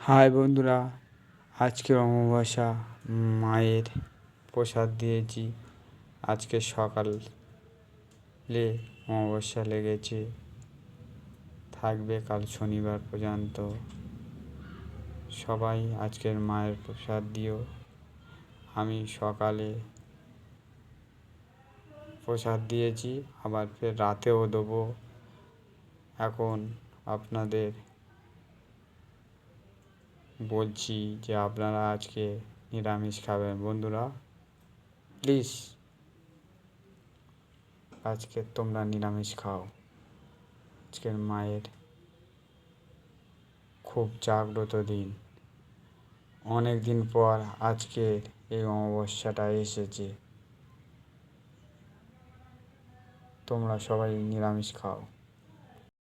High বন্ধুরা, আজকের অমাবস্যা মায়ের প্রসাদ দিয়েছি। আজকে সকালে অমাবস্যা লেগেছে, থাকবে কাল শনিবার পর্যন্ত। সবাই আজকের মায়ের প্রসাদ দিও। আমি সকালে প্রসাদ দিয়েছি, আবার ফের রাতেও দেবো। এখন আপনাদের বলছি যে আপনারা আজকে নিরামিষ খাবেন। বন্ধুরা প্লিজ আজকে তোমরা নিরামিষ খাও। আজকের মায়ের খুব জাগ্রত দিন। অনেক দিন পর আজকের এই অমাবস্যাটা এসেছে। তোমরা সবাই নিরামিষ খাও।